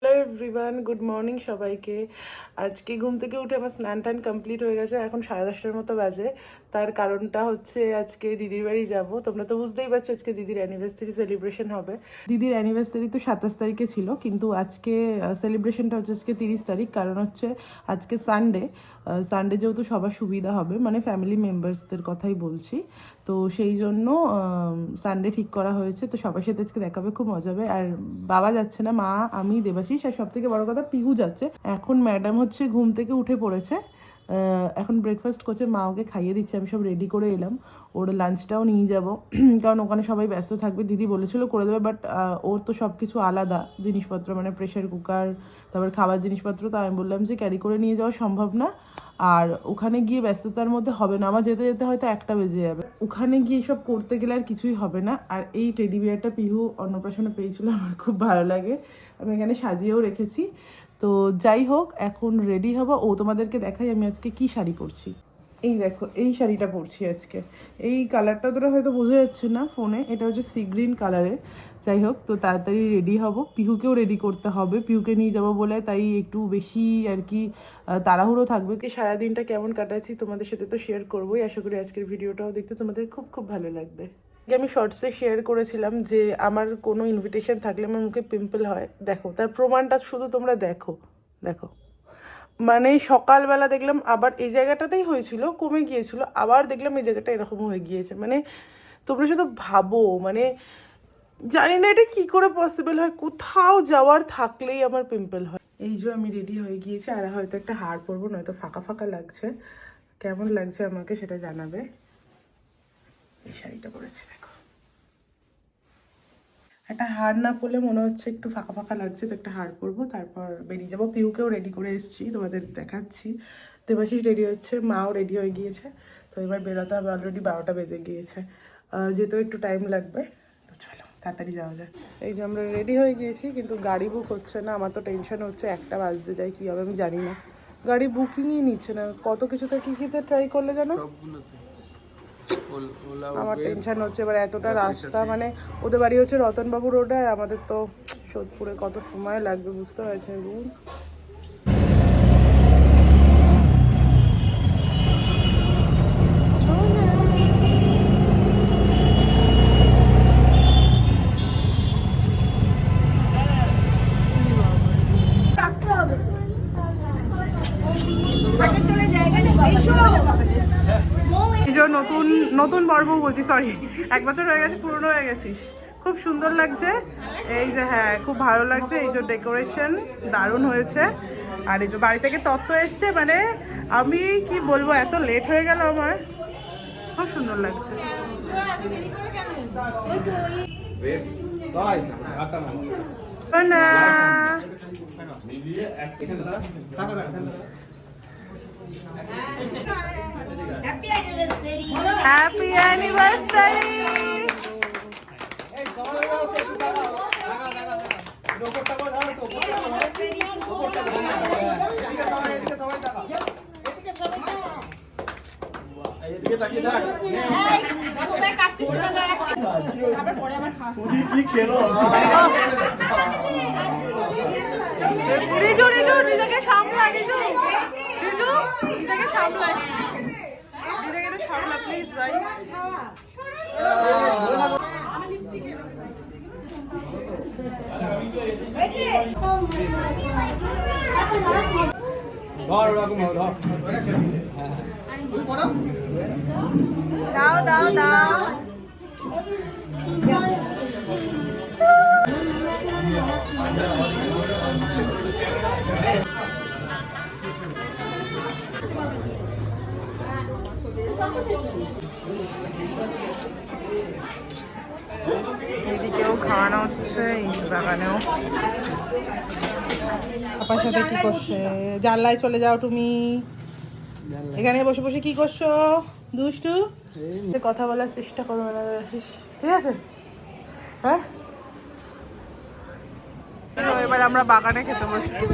Hello everyone, good morning সবাইকে। আজকে ঘুম থেকে উঠে আমার স্নান টান কমপ্লিট হয়ে গেছে, এখন 10:30টার মতো বাজে। তার কারণটা হচ্ছে আজকে দিদির বাড়ি যাব। তোমরা তো বুঝতেই পারছো আজকে দিদির অ্যানিভার্সারি সেলিব্রেশন হবে। দিদির অ্যানিভার্সারি তো 27 তারিখে ছিল, কিন্তু আজকে সেলিব্রেশনটা হচ্ছে আজকে 30 তারিখ। কারণ হচ্ছে আজকে সানডে, সানডে যেহেতু সবার সুবিধা হবে, মানে ফ্যামিলি মেম্বার্সদের কথাই বলছি, তো সেই জন্য সানডে ঠিক করা হয়েছে। তো সবার সাথে আজকে দেখাবে, খুব মজা হবে। আর বাবা যাচ্ছে না, মা, আমি, দেবাশিস, আর সব থেকে বড় কথা পিহু যাচ্ছে। এখন ম্যাডাম হচ্ছে ঘুম থেকে উঠে পড়েছে, এখন ব্রেকফাস্ট করছে, মা ওকে খাইয়ে দিচ্ছে। আমি সব রেডি করে এলাম, ওর লাঞ্চটাও নিয়ে যাব, কারণ ওখানে সবাই ব্যস্ত থাকবে। দিদি বলেছিল করে দেবে, বাট ওর তো সব কিছু আলাদা জিনিসপত্র, মানে প্রেশার কুকার, তারপর খাবার জিনিসপত্র। তো আমি বললাম যে ক্যারি করে নিয়ে যাওয়া সম্ভব না, আর ওখানে গিয়ে ব্যস্ততার মধ্যে হবে না, আমার যেতে যেতে হয়তো 1টা বেজে যাবে। ওখানে গিয়ে সব করতে গেলে আর কিছুই হবে না। আর এই টেডি বিয়ারটা পিহু অন্নপ্রাশনে পেয়েছিল, আমার খুব ভালো লাগে, আমি এখানে সাজিয়েও রেখেছি। তো যাই হোক, এখন রেডি হবো। ও তোমাদেরকে দেখাই আমি আজকে কি শাড়ি পরছি। এই দেখো, এই শাড়িটা পরছি আজকে। এই কালারটা তোরা হয়তো বোঝা যাচ্ছে না ফোনে, এটা হচ্ছে সি গ্রিন কালারের। যাই হোক, তো তাড়াতাড়ি রেডি হব, পিহুকেও রেডি করতে হবে, পিহুকে নিয়ে যাবো বলে তাই একটু বেশি আর কি তাড়াহুড়ো থাকবে। কি সারাদিনটা কেমন কাটাচ্ছি তোমাদের সাথে তো শেয়ার করবোই। আশা করি আজকের ভিডিওটাও দেখতে তোমাদের খুব খুব ভালো লাগবে। আমি শর্টসে শেয়ার করেছিলাম যে আমার কোনো ইনভিটেশন থাকলে আমার মুখে পিম্পল হয়, দেখো তার প্রমাণটা শুধু তোমরা দেখো। দেখো, মানে সকালবেলা দেখলাম আবার এই জায়গাটাতেই হয়েছিল, কমে গিয়েছিল, আবার দেখলাম এই জায়গাটা এরকম হয়ে গিয়েছে। মানে তোমরা শুধু ভাবো, মানে জানি না এটা কি করে পসিবল হয়, কোথাও যাওয়ার থাকলেই আমার পিম্পল হয়। এই যে আমি রেডি হয়ে গিয়েছি, আর হয়তো একটা হার পরবো, নয়তো ফাঁকা ফাঁকা লাগছে। কেমন লাগছে আমাকে সেটা জানাবে। এই শাড়িটা পরেছি দেখো, একটা হার না পরলে মনে হচ্ছে একটু ফাঁকা ফাঁকা লাগছে, তো একটা হার পরবো, তারপর বেরিয়ে যাবো। পিউকেও রেডি করে এসেছি, তোমাদের দেখাচ্ছি। দেবাশিস রেডি হচ্ছে, মাও রেডি হয়ে গিয়েছে। তো এবার বেরোতে হবে, অলরেডি 12টা বেজে গিয়েছে, যেহেতু একটু টাইম লাগবে। তো চলো তাড়াতাড়ি যাওয়া যায়। এই যে আমরা রেডি হয়ে গিয়েছি, কিন্তু গাড়ি বুক হচ্ছে না। আমার তো টেনশন হচ্ছে 1টা বাজতে যায়, কী হবে আমি জানি না। গাড়ি বুকিংই নিচ্ছে না, কত কিছুতে কী কীতে ট্রাই করলে জানো। আমার টেনশন হচ্ছে এবার, এতটা রাস্তা, মানে ওদের বাড়ি হচ্ছে রতনবাবু রোডে, আর আমাদের তো সোদপুরে, কত সময় লাগবে বুঝতে পারছি। নতুন নতুন পর্ব বলছি, সরি, 1 বছর হয়ে গেছে, পুরনো হয়ে গেছিস। খুব সুন্দর লাগছে, এই যে, হ্যাঁ খুব ভালো লাগছে। এই যে ডেকোরেশন দারুণ হয়েছে। আর এই যে বাড়ি থেকে তত্ত্ব এসছে, মানে আমি কি বলবো, এত লেট হয়ে গেল আমার, খুব সুন্দর লাগছে। Happy anniversary. রিজু, রিজু নিজেকে সামলা, রিজু, রিজু নিজেকে সামলা, নিজেকে সামলা প্লিজ ভাই। দাও দাও দাও। এদিকেও খাওয়ানো হচ্ছে, এই বাগানেও। পাপার সাথে কি করছে? জানলায় চলে যাও তুমি, এখানে বসে বসে কি করছো দুষ্টু? কথা বলার চেষ্টা করো না, ঠিক আছে? হ্যাঁ, এবার আমরা বাগানে খেতে বসছি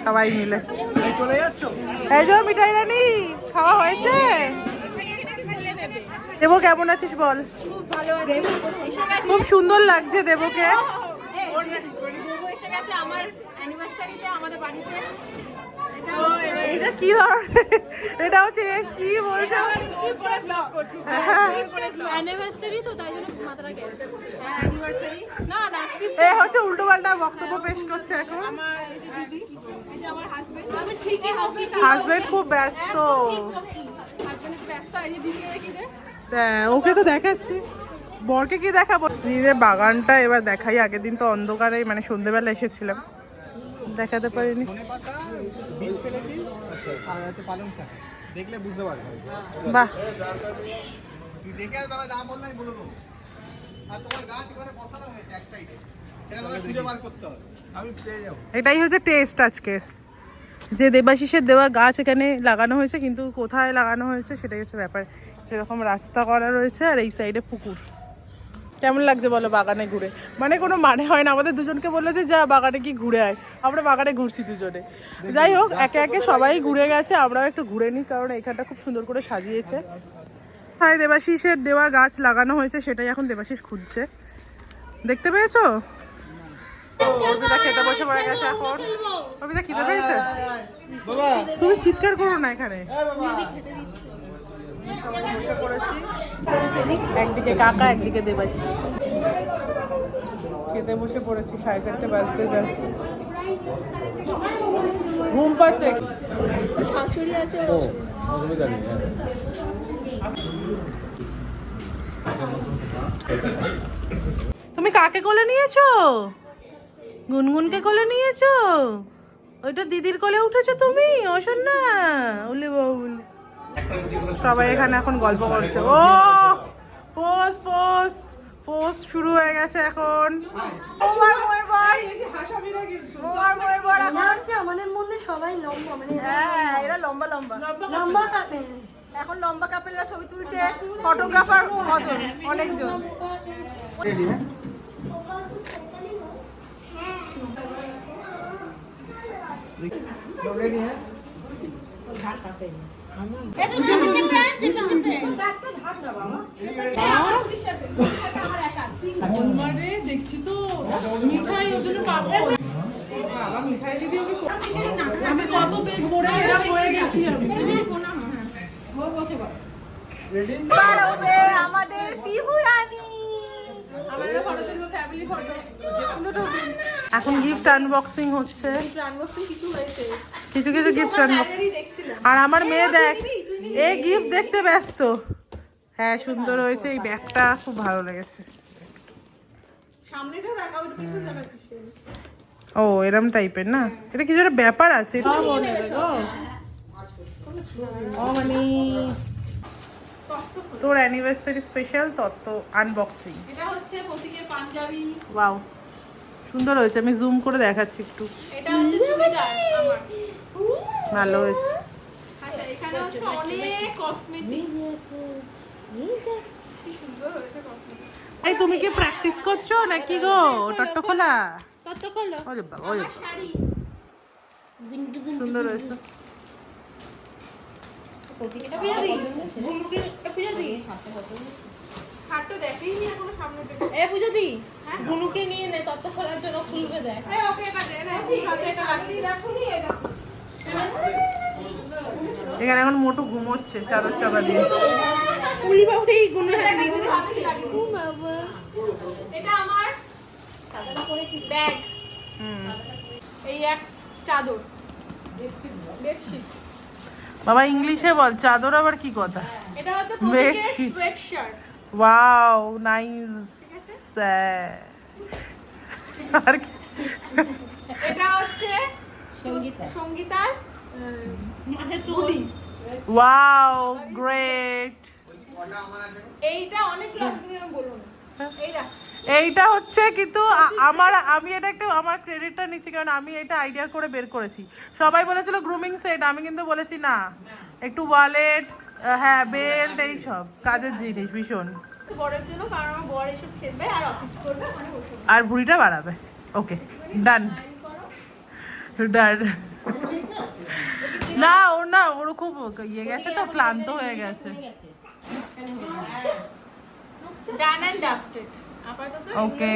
সবাই মিলে। এই যে মিঠাই রানী, খাওয়া হয়েছে? দেবো কেমন আছিস বল? খুব সুন্দর লাগছে দেবকে। বউ এসে গেছে আমার অ্যানিভার্সারিতে আমাদের বাড়িতে। এটা কি ধরনের, এটা হচ্ছে কি বলছে স্কুল করে ব্লগ করছি, অ্যানিভার্সারি তো তাই জন্য মাথাটা গেছে। অ্যানিভার্সারি না না এ হচ্ছে উল্টো পাল্টা বক্তব্য পেশ করছে এখন। আমার এই যে দিদি, এই যে আমার হাজবেন্ড, আমি ঠিকই হাজবেন্ড খুব ব্যস্ত। হাজবেন্ড ব্যস্ত, এই যে দিদি দেখি দে। হ্যাঁ, ওকে তো দেখাচ্ছি, বরকে কি দেখাবো? নিজের বাগানটা এবার দেখাই। আগের দিন তো অন্ধকারে মানে সন্ধ্যেবেলা এসেছিলাম, দেখাতে পারিনি। বাহ, এটাই হচ্ছে টেস্ট আজকের, যে দেবাশিসের দেওয়া গাছ এখানে লাগানো হয়েছে, কিন্তু কোথায় লাগানো হয়েছে সেটাই হচ্ছে ব্যাপার। সেরকম রাস্তা করা রয়েছে আর এই সাইডে পুকুর। কেমন লাগছে বলো বাগানে ঘুরে? মানে কোনো মানে হয় না, আমাদের দুজনকে বললো যে যা বাগানে কি ঘুরে আয়, আমরা বাগানে ঘুরছি দুজনে। যাই হোক, একে একে সবাই ঘুরে গেছে, আমরাও একটু ঘুরে নিই, কারণ এখানটা খুব সুন্দর করে সাজিয়েছে। হ্যাঁ, দেবাশিসের দেওয়া গাছ লাগানো হয়েছে, সেটাই এখন দেবাশিস খুঁজছে। দেখতে পেয়েছো? অর্পিতা খেতে বসে পড়ে গেছে এখন। অর্পিতা খিদে পেয়েছে? তুমি চিৎকার করো না এখানে। একদিকে কাকা, একদিকে দেবাশিস খেতে বসে পড়েছি। 4:30 বাজতে যায়, ঘুম পাচ্ছে। শাশুড়ি আছে, তুমি কাকে কোলে নিয়েছো? গুনগুনকে কোলে নিয়েছো? ওইটা দিদির কোলে উঠেছো তুমি? ওশোন না, উলি বাবুলি। সবাই এখানে এখন গল্প করছে। ও পোস্ট পোস্ট পোস্ট শুরু হয়ে গেছে এখন। আমাদের মধ্যে সবাই লম্বা, মানে হ্যাঁ, এরা লম্বা লম্বা লম্বা কাপেল। এখন লম্বা কাপেলরা ছবি তুলছে, ফটোগ্রাফার কজন, অনেকজন। দেখছি তো মিঠাই, ওই জন্য পাবো। বাবা মিঠাই দিদি ওকে, আমি কত বেগ ভরে এরা হয়ে গেছি আমি। আমাদের পিহু রানী, এখন গিফট আনবক্সিং হচ্ছে, কিছু হয়েছে, কিছু কিছু গিফট আনবক্সিং। আর আমার মেয়ে দেখ, এই গিফট দেখতে ব্যস্ত। হ্যাঁ, সুন্দর হয়েছে, এই ব্যাগটা খুব ভালো লেগেছে। সামনেটা দেখা, ওই পিছনে দেখাচ্ছিস কেন? ও এরম টাইপের না, এটা কিছু একটা ব্যাপার আছে। মানে তোর অ্যানিভার্সারি স্পেশাল তত্ত্ব আনবক্সিং। এটা হচ্ছে প্রতীকের পাঞ্জাবি। ওয়াও, সুন্দর হয়েছে, আমি জুম করে দেখাচ্ছি একটু। এটা হচ্ছে চুড়িদার আমার, ভালো হয়েছে। আচ্ছা এখানে হচ্ছে অনেক কসমেটিক্স, কি সুন্দর হয়েছে কসমেটিক্স। এই তুমি কি প্র্যাকটিস করছো নাকি গো? টট্ট খোলা কত করলো? ওরে বাবা, ওরে বাবা, শাড়ি সুন্দর হয়েছে। শার্টটা দেখেইনি এখনো সামনে থেকে। এ পূজা দি, হ্যাঁ গুনুকে নিয়ে নে, তত্ত্ব খোলার জন্য খুলবে দেখ। এই ওকে এটা দে না, হাতে এটা লাগিয়ে রাখুনি। এই দেখো এখানে এখন মোটু ঘুমোচ্ছে চাদর চাপা দিয়ে। উলি বাবু এই গুনুর হাতে নিচে লাগিয়ে ও বাবা, এটা আমার সাদা করে ব্যাগ। এই এক চাদর, বেডশিট। বাবা ইংলিশে বল, চাদর আবার কি কথা? এটা হচ্ছে প্রতীকের সোয়েটশার্ট। Wow nice. আর কি? এটা হচ্ছে সঙ্গীতার মানে তুলি। Wow great. এইটা অনেক লাগে, তুমি আমি বলবো না। এইটা এইটা হচ্ছে কিন্তু আমি এটা একটু আমার ক্রেডিটটা নিচ্ছি, কারণ আমি এটা আইডিয়া করে বের করেছি। সবাই বলেছিল গ্রুমিং সেট, আমি কিন্তু বলেছি না, একটু ওয়ালেট, হ্যাঁ বেল্ট, এই সব কাজের জিনিস ভীষণ। বরের জন্য, কারণ আমার বর এসব খেলবে আর অফিস করবে, মানে বসে আর ভুঁড়িটা বাড়াবে। ওকে ডান ডান। না ওর না, ওর খুব ইয়ে গেছে তো, ক্লান্ত হয়ে গেছে। Done and dusted. আপাতত ওকে,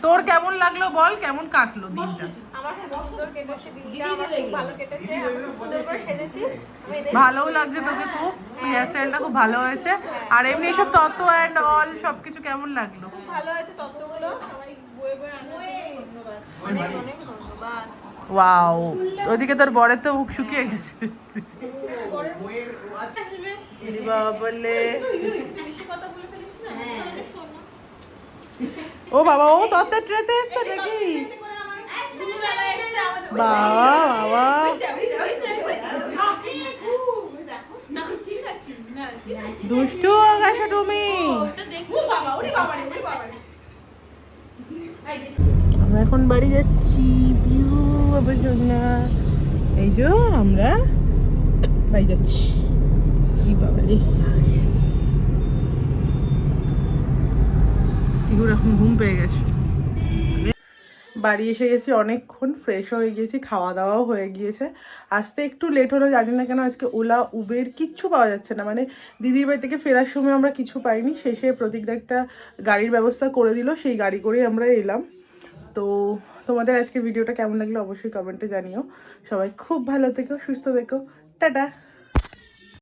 তোর কেমন লাগলো বল, কেমন কাটলো দিনটা? আমার খুব সুন্দর কেটেছে দিনটা, আমার খুব ভালো কেটেছে, আমি খুব সুন্দর করে সেজেছি। আমি এদের ভালোও লাগছে তোকে খুব, হেয়ার স্টাইলটা খুব ভালো হয়েছে। আর এমনি সব তত্ত্ব অ্যান্ড অল সবকিছু কেমন লাগলো? খুব ভালো হয়েছে তত্ত্বগুলো, সবাই বয়ে বয়ে আনন্দ, ধন্যবাদ, অনেক অনেক ধন্যবাদ। ওয়াও, ওইদিকে তোর বরের তো মুখ শুকিয়ে গেছে। বাবলে, বেশি কথা বলে ফেলিস না, শোন না। ও বাবা, ও তত্ত্বের ট্রেতে এসছে নাকি? এতে করে আমার দুপুরবেলা এসে আমাদের বাবা বাবা, নাচি নাচি নাচি নাচি দুষ্টু হয়ে গেছো তুমি। ওটা দেখছো বাবা, ওরে বাবা রে, ওরে বাবা রে। আমরা এখন বাড়ি যাচ্ছি, পিউ আবার না, এই যে আমরা বাড়ি যাচ্ছি। এই বাবা রে, পিউর এখন ঘুম পেয়ে গেছে। বাড়ি এসে গেছি অনেকক্ষণ, ফ্রেশ হয়ে গেছি, খাওয়া দাওয়াও হয়ে গিয়েছে। আসতে একটু লেট হলো, জানি না কেন আজকে ওলা উবের কিচ্ছু পাওয়া যাচ্ছে না। মানে দিদির বাড়ি থেকে ফেরার সময় আমরা কিছু পাইনি, শেষে প্রতীকদা একটা গাড়ির ব্যবস্থা করে দিল, সেই গাড়ি করেই আমরা এলাম। তো তোমাদের আজকে ভিডিওটা কেমন লাগলো অবশ্যই কমেন্টে জানিও। সবাই খুব ভালো থেকো, সুস্থ থেকো, টাটা।